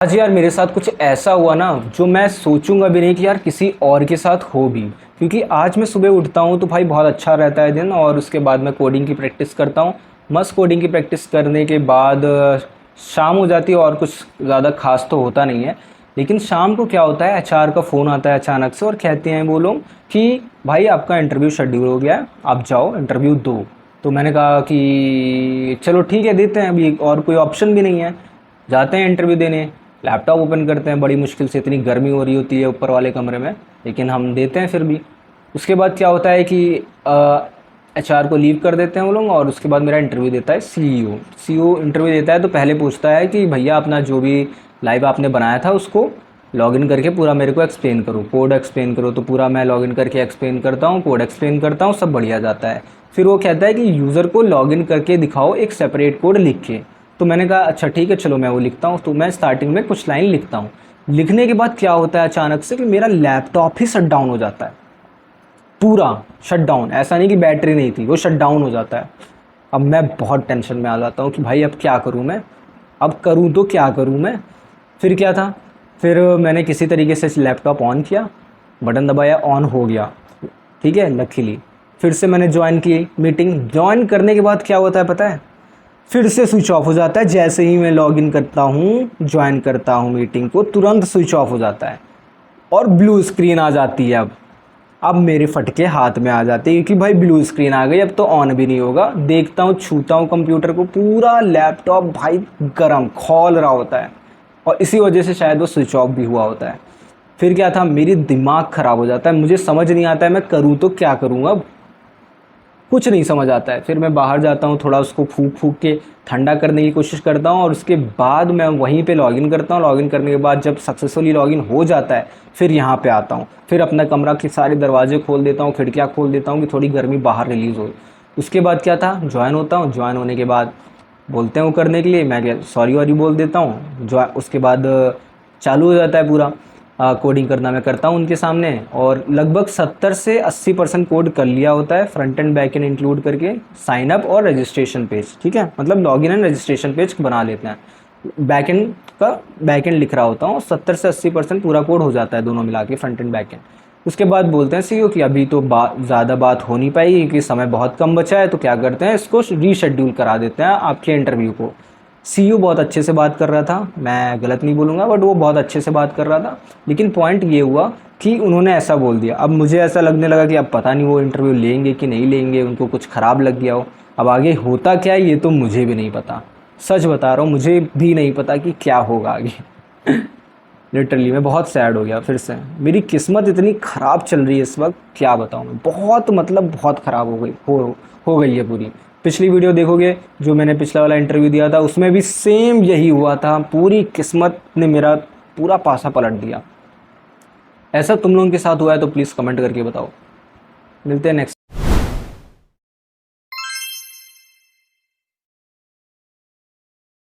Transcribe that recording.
आज यार मेरे साथ कुछ ऐसा हुआ ना जो मैं सोचूंगा भी नहीं कि यार किसी और के साथ हो भी। क्योंकि आज मैं सुबह उठता हूँ तो भाई बहुत अच्छा रहता है दिन, और उसके बाद मैं कोडिंग की प्रैक्टिस करता हूँ। मस्त कोडिंग की प्रैक्टिस करने के बाद शाम हो जाती है और कुछ ज़्यादा खास तो होता नहीं है। लेकिन शाम को क्या होता है, एचआर का फ़ोन आता है अचानक से और कहते हैं वो लोग कि भाई आपका इंटरव्यू शेड्यूल हो गया है, आप जाओ इंटरव्यू दो। तो मैंने कहा कि चलो ठीक है देते हैं, अभी और कोई ऑप्शन भी नहीं है। जाते हैं इंटरव्यू देने, लैपटॉप ओपन करते हैं बड़ी मुश्किल से, इतनी गर्मी हो रही होती है ऊपर वाले कमरे में, लेकिन हम देते हैं फिर भी। उसके बाद क्या होता है कि एचआर को लीव कर देते हैं वो लोग, और उसके बाद मेरा इंटरव्यू देता है सीईओ। सीईओ इंटरव्यू देता है तो पहले पूछता है कि भैया अपना जो भी लाइव आपने बनाया था उसको लॉगिन करके पूरा मेरे को एक्सप्लेन करो, कोड एक्सप्लेन करो। तो पूरा मैं लॉगिन करके एक्सप्लेन करता हूँ, कोड एक्सप्लेन करता हूँ, सब बढ़िया जाता है। फिर वो कहता है कि यूज़र को लॉगिन करके दिखाओ एक सेपरेट कोड लिख के। तो मैंने कहा अच्छा ठीक है चलो मैं वो लिखता हूँ। तो मैं स्टार्टिंग में कुछ लाइन लिखता हूँ। लिखने के बाद क्या होता है अचानक से कि मेरा लैपटॉप ही शट डाउन हो जाता है, पूरा शट डाउन। ऐसा नहीं कि बैटरी नहीं थी, वो शट डाउन हो जाता है। अब मैं बहुत टेंशन में आ जाता हूँ कि भाई अब क्या करूँ मैं, अब करूँ तो क्या करूँ मैं। फिर क्या था, फिर मैंने किसी तरीके से लैपटॉप ऑन किया, बटन दबाया, ऑन हो गया। ठीक है लकीली। फिर से मैंने ज्वाइन की मीटिंग। ज्वाइन करने के बाद क्या होता है पता है, फिर से स्विच ऑफ हो जाता है। जैसे ही मैं लॉगिन करता हूँ, ज्वाइन करता हूँ मीटिंग को, तुरंत स्विच ऑफ हो जाता है और ब्लू स्क्रीन आ जाती है। अब मेरे फटके हाथ में आ जाते हैं कि भाई ब्लू स्क्रीन आ गई, अब तो ऑन भी नहीं होगा। देखता हूँ, छूता हूँ कंप्यूटर को, पूरा लैपटॉप भाई गरम खौल रहा होता है, और इसी वजह से शायद वो स्विच ऑफ भी हुआ होता है। फिर क्या था, मेरी दिमाग ख़राब हो जाता है, मुझे समझ नहीं आता है मैं करूँ तो क्या करूँ अब, कुछ नहीं समझ आता है। फिर मैं बाहर जाता हूँ, थोड़ा उसको फूक फूक के ठंडा करने की कोशिश करता हूँ, और उसके बाद मैं वहीं पे लॉगिन करता हूँ। लॉगिन करने के बाद जब सक्सेसफुली लॉगिन हो जाता है, फिर यहाँ पे आता हूँ। फिर अपना कमरा के सारे दरवाजे खोल देता हूँ, खिड़कियाँ खोल देता हूँ कि थोड़ी गर्मी बाहर रिलीज़ हो। उसके बाद क्या था, ज्वाइन होता हूँ। ज्वाइन होने के बाद बोलते हैं वो करने के लिए, मैं सॉरी वॉरी बोल देता हूँ। जो उसके बाद चालू हो जाता है पूरा कोडिंग करना। मैं करता हूँ उनके सामने, और लगभग 70 से 80% कोड कर लिया होता है, front end back and include करके। साइन अप और रजिस्ट्रेशन पेज, ठीक है, मतलब लॉगिन एंड रजिस्ट्रेशन पेज बना लेते हैं। बैक एंड का बैक एंड लिख रहा होता हूँ, 70 से 80% पूरा कोड हो जाता है दोनों मिला के, फ्रंट एंड बैक एंड। उसके बाद बोलते हैं सीईओ कि अभी तो ज़्यादा बात हो नहीं पाएगी क्योंकि समय बहुत कम बचा है, तो क्या करते हैं इसको रीशेड्यूल करा देते हैं आपके इंटरव्यू को। सीईओ बहुत अच्छे से बात कर रहा था, मैं गलत नहीं बोलूँगा, बट वो बहुत अच्छे से बात कर रहा था। लेकिन पॉइंट ये हुआ कि उन्होंने ऐसा बोल दिया। अब मुझे ऐसा लगने लगा कि अब पता नहीं वो इंटरव्यू लेंगे कि नहीं लेंगे, उनको कुछ ख़राब लग गया हो। अब आगे होता क्या है ये तो मुझे भी नहीं पता, सच बता रहा हूँ, मुझे भी नहीं पता कि क्या होगा आगे। लिटरली मैं बहुत सैड हो गया। फिर से मेरी किस्मत इतनी ख़राब चल रही है इस वक्त, क्या बताऊँ मैं, बहुत मतलब बहुत ख़राब हो गई है पूरी। पिछली वीडियो देखोगे जो मैंने पिछला वाला इंटरव्यू दिया था, उसमें भी सेम यही हुआ था। पूरी किस्मत ने मेरा पूरा पासा पलट दिया। ऐसा तुम लोगों के साथ हुआ है तो प्लीज़ कमेंट करके बताओ। मिलते हैं नेक्स्ट।